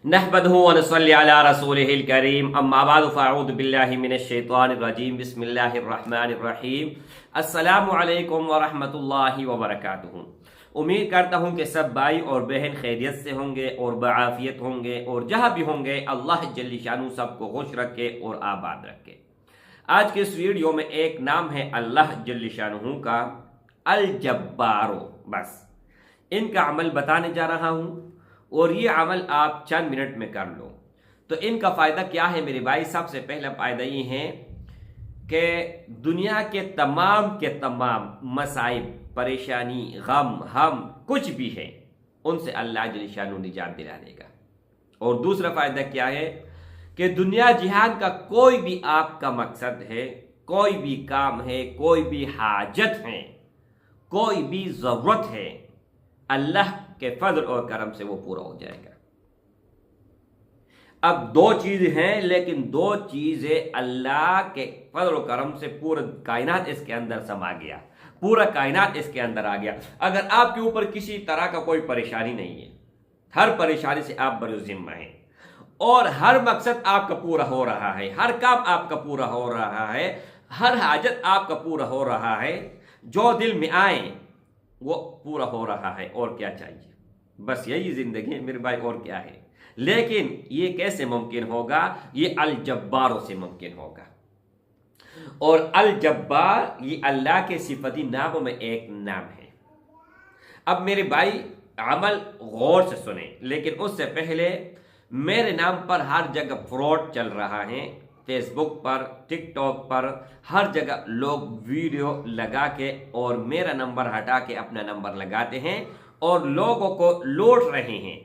नहमदुहु व नसल्ली अला रसूलिहिल करीम अम्मा बाद फ़अऊज़ु बिल्लाहि मिनश शैतानिर रजीम बिस्मिल्लाहिर रहमानिर रहीम अस्सलामु अलैकुम व रहमतुल्लाहि व बरकातुहू। उम्मीद करता हूँ कि सब भाई और बहन खैरियत से होंगे और बआफियत होंगे और जहाँ भी होंगे अल्लाह जल्ल शानु सबको खुश रखे और आबाद रखे। आज के इस वीडियो में एक नाम है अल्लाह जल्ल शानु का, अल जब्बारो। बस इनका अमल बताने जा रहा हूँ और ये अमल आप चंद मिनट में कर लो तो इनका फ़ायदा क्या है मेरे भाई। सबसे पहला फ़ायदा ये है कि दुनिया के तमाम मसाइब, परेशानी, गम, हम कुछ भी है उनसे अल्लाह जल्ल शानु निजात दिला देगा। और दूसरा फ़ायदा क्या है कि दुनिया जिहाद का कोई भी आपका मकसद है, कोई भी काम है, कोई भी हाजत है, कोई भी ज़रूरत है, अल्लाह के फजल और करम से वो पूरा हो जाएगा। अब दो चीज़ हैं, लेकिन दो चीज़ें अल्लाह के फजल और करम से पूरा कायनात इसके अंदर समा गया, पूरा कायनात इसके अंदर आ गया। अगर आपके ऊपर किसी तरह का कोई परेशानी नहीं है, हर परेशानी से आप बरज़िम्मा हैं और हर मकसद आपका पूरा हो रहा है, हर काम आपका पूरा हो रहा है, हर हाजत आपका पूरा हो रहा है, जो दिल में आए वो पूरा हो रहा है, और क्या चाहिए। बस यही जिंदगी है मेरे भाई, और क्या है। लेकिन ये कैसे मुमकिन होगा? ये अल जब्बारों से मुमकिन होगा। और अल जब्बार ये अल्लाह के सिफती नामों में एक नाम है। अब मेरे भाई अमल गौर से सुने, लेकिन उससे पहले मेरे नाम पर हर जगह फ्रॉड चल रहा है। फेसबुक पर, टिकटॉक पर, हर जगह लोग वीडियो लगा के और मेरा नंबर हटा के अपना नंबर लगाते हैं और लोगों को लूट रहे हैं।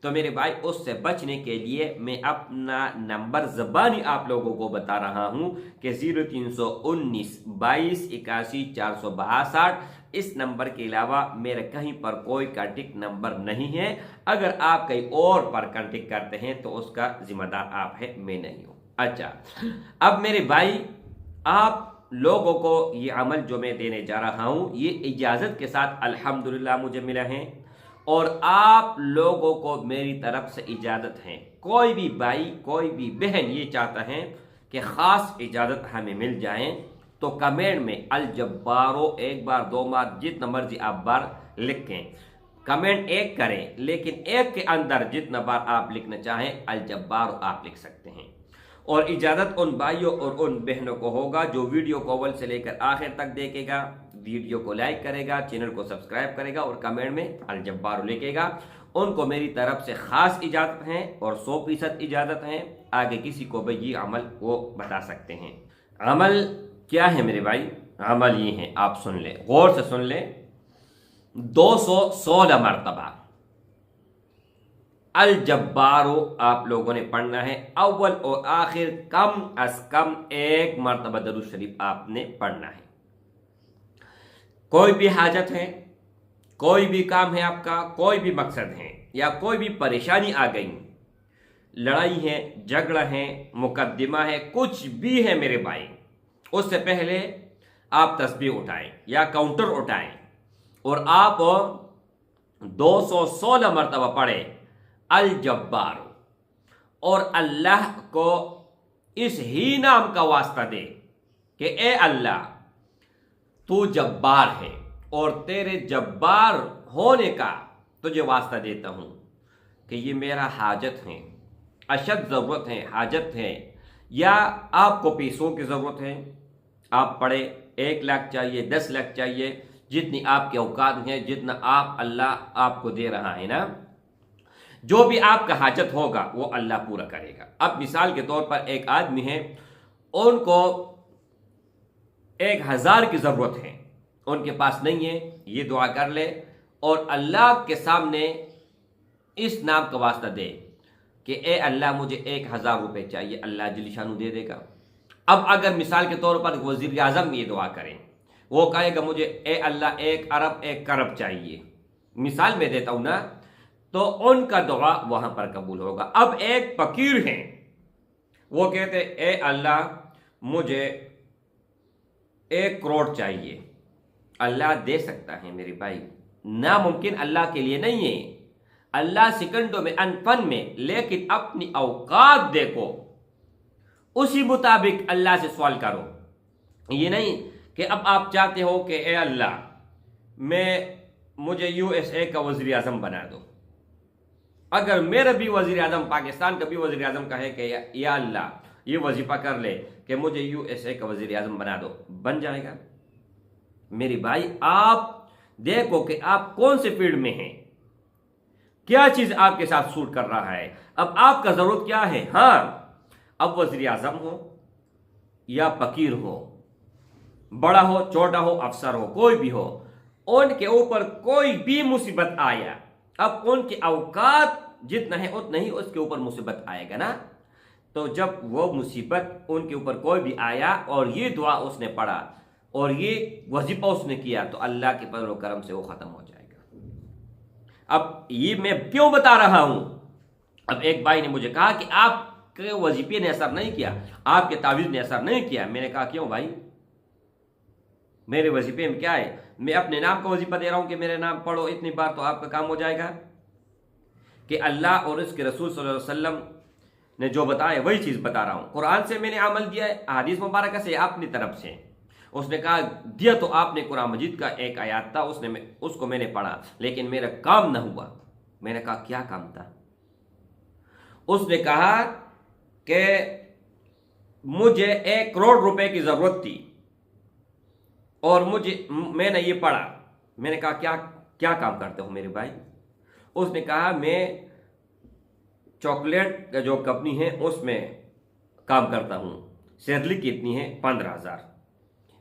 तो मेरे भाई उससे बचने के लिए मैं अपना नंबर ज़बानी आप लोगों को बता रहा हूं कि 0319 22 81 462। इस नंबर के अलावा मेरे कहीं पर कोई कांटेक्ट नंबर नहीं है। अगर आप कहीं और पर कांटेक्ट करते हैं तो उसका जिम्मेदार आप है, मैं नहीं हूं। अच्छा, अब मेरे भाई आप लोगों को ये अमल जो मैं देने जा रहा हूं ये इजाज़त के साथ अल्हम्दुलिल्लाह मुझे मिला है और आप लोगों को मेरी तरफ से इजाज़त है। कोई भी भाई, कोई भी बहन ये चाहता है कि ख़ास इजाज़त हमें मिल जाए तो कमेंट में अल जब्बारो एक बार, दो बार, जितना मर्जी आप बार लिखें। कमेंट एक करें, लेकिन एक के अंदर जितना बार आप लिखना चाहें अल जब्बारो आप लिख सकते हैं। और इजाज़त उन भाइयों और उन बहनों को होगा जो वीडियो को अव्वल से लेकर आखिर तक देखेगा, वीडियो को लाइक करेगा, चैनल को सब्सक्राइब करेगा और कमेंट में अल जब्बार लिखेगा। उनको मेरी तरफ से ख़ास इजाज़त है और 100% इजाज़त है। आगे किसी को भी ये अमल वो बता सकते हैं। अमल क्या है मेरे भाई? अमल ये है, आप सुन ले, गौर से सुन ले। 216 मरतबा अल जब्बारो आप लोगों ने पढ़ना है। अव्वल और आखिर कम अज कम एक मरतबा दरूद शरीफ आपने पढ़ना है। कोई भी हाजत है, कोई भी काम है आपका, कोई भी मकसद है या कोई भी परेशानी आ गई, लड़ाई है, झगड़ा है, मुकद्दमा है, कुछ भी है मेरे भाई, उससे पहले आप तस्बीह उठाएं या काउंटर उठाएं और आप 216 मरतबा पढ़ें अल जब्बार और अल्लाह को इस ही नाम का वास्ता दे कि ए अल्लाह तू जब्बार है और तेरे जब्बार होने का तुझे वास्ता देता हूं कि ये मेरा हाजत है, अशद ज़रूरत है, हाजत है, या आपको पैसों की ज़रूरत है, आप पढ़े 1 लाख चाहिए, 10 लाख चाहिए, जितनी आपके औकात है, जितना आप अल्लाह आपको दे रहा है ना, जो भी आपका हाजत होगा वो अल्लाह पूरा करेगा। अब मिसाल के तौर पर एक आदमी है, उनको 1000 की ज़रूरत है, उनके पास नहीं है, ये दुआ कर ले और अल्लाह के सामने इस नाम का वास्ता दे कि ए अल्लाह मुझे 1000 रुपये चाहिए, अल्लाह जल्ल शानु दे देगा। अब अगर मिसाल के तौर पर वज़ीर आज़म ये दुआ करें, वो कहेगा मुझे ए अल्लाह 1 अरब 1 करब चाहिए, मिसाल में देता हूं ना, तो उनका दुआ वहां पर कबूल होगा। अब एक फकीर हैं, वो कहते ए अल्लाह मुझे 1 करोड़ चाहिए, अल्लाह दे सकता है मेरे भाई, नामुमकिन अल्लाह के लिए नहीं है। अल्लाह सेकंडों में अनफन में, लेकिन अपनी औकात देखो, उसी मुताबिक अल्लाह से सवाल करो। ये नहीं कि अब आप चाहते हो कि ए अल्लाह मुझे यूएसए का वज़ीर आज़म बना दो। अगर मेरा भी वज़ीर आज़म, पाकिस्तान का भी वज़ीर आज़म कहे कि या अल्लाह ये वजीफा कर ले कि मुझे यूएसए का वज़ीर आज़म बना दो, बन जाएगा? मेरे भाई, आप देखो कि आप कौन से फील्ड में हैं, क्या चीज आपके साथ सूट कर रहा है। अब आपका जरूरत क्या है? हाँ, अब वज़ीर आज़म हो या फकीर हो, बड़ा हो छोटा हो, अफसर हो, कोई भी हो, उनके ऊपर कोई भी मुसीबत आया, अब उनकी औकात जितना है उतना ही उसके ऊपर मुसीबत आएगा ना। तो जब वो मुसीबत उनके ऊपर कोई भी आया और ये दुआ उसने पढ़ा और ये वजीफा उसने किया, तो अल्लाह के फजल और करम से वो खत्म हो जाएगा। अब ये मैं क्यों बता रहा हूं? अब एक भाई ने मुझे कहा कि आपके वजीफे ने असर नहीं किया, आपके तावीज़ ने असर नहीं किया। मैंने कहा क्यों भाई, मेरे वजीफे में क्या है? मैं अपने नाम का वजीफा दे रहा हूं कि मेरे नाम पढ़ो इतनी बार तो आपका काम हो जाएगा। कि अल्लाह और उसके रसूल सल्लल्लाहु अलैहि वसल्लम ने जो बताया वही चीज़ बता रहा हूं। कुरान से मैंने अमल किया है, हदीस मुबारक से अपनी तरफ से। उसने कहा दिया तो आपने कुरान मजीद का एक आयत था, उसको मैंने पढ़ा, लेकिन मेरा काम न हुआ। मैंने कहा क्या काम था? उसने कहा कि मुझे 1 करोड़ रुपए की जरूरत थी और मैंने ये पढ़ा। मैंने कहा क्या क्या काम करते हो मेरे भाई? उसने कहा मैं चॉकलेट का जो कंपनी है उसमें काम करता हूं, सैलरी कितनी है? 15,000।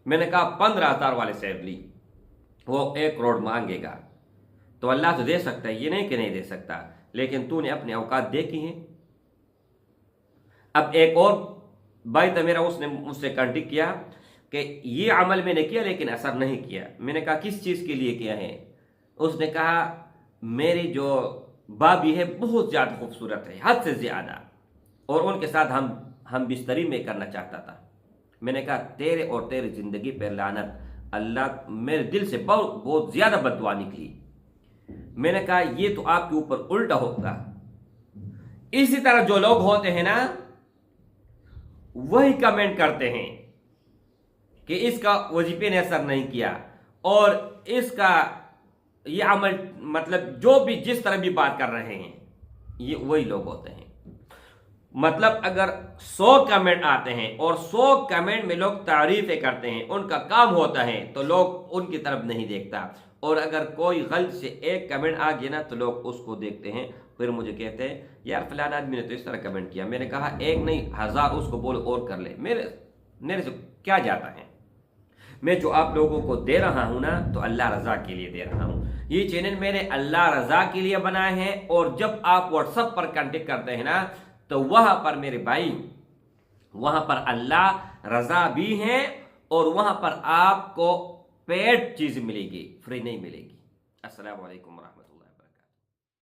मैंने कहा 15,000 वाले सैलरी वो 1 करोड़ मांगेगा, तो अल्लाह तो दे सकता है, ये नहीं कि नहीं दे सकता, लेकिन तूने अपनी औकात देखी है। अब एक और भाई था मेरा, उसने मुझसे कांटेक्ट किया कि ये अमल मैंने किया लेकिन असर नहीं किया। मैंने कहा किस चीज़ के लिए किया है? उसने कहा मेरी जो भाभी है बहुत ज़्यादा खूबसूरत है, हद से ज़्यादा, और उनके साथ हम बिस्तरी में करना चाहता था। मैंने कहा तेरे और तेरी ज़िंदगी पर लानत, अल्लाह, मेरे दिल से बहुत ज़्यादा बददुआ निकली। मैंने कहा ये तो आपके ऊपर उल्टा होगा। इसी तरह जो लोग होते हैं ना, वही कमेंट करते हैं कि इसका वजीफे ने असर नहीं किया और इसका ये अमल, मतलब जो भी जिस तरह भी बात कर रहे हैं, ये वही लोग होते हैं। मतलब अगर 100 कमेंट आते हैं और 100 कमेंट में लोग तारीफें करते हैं, उनका काम होता है, तो लोग उनकी तरफ नहीं देखता। और अगर कोई गलत से एक कमेंट आ गया ना, तो लोग उसको देखते हैं, फिर मुझे कहते हैं यार फलाना आदमी ने तो इस तरह कमेंट किया। मैंने कहा एक नहीं 1000 उसको बोल और कर ले, मेरे से क्या जाता है? मैं जो आप लोगों को दे रहा हूं ना, तो अल्लाह रजा के लिए दे रहा हूं। ये चैनल मैंने अल्लाह रजा के लिए बनाए हैं। और जब आप व्हाट्सएप पर कांटेक्ट करते हैं ना, तो वहां पर मेरे भाई, वहां पर अल्लाह रजा भी है और वहां पर आपको पेड चीज मिलेगी, फ्री नहीं मिलेगी। अस्सलाम वालेकुम।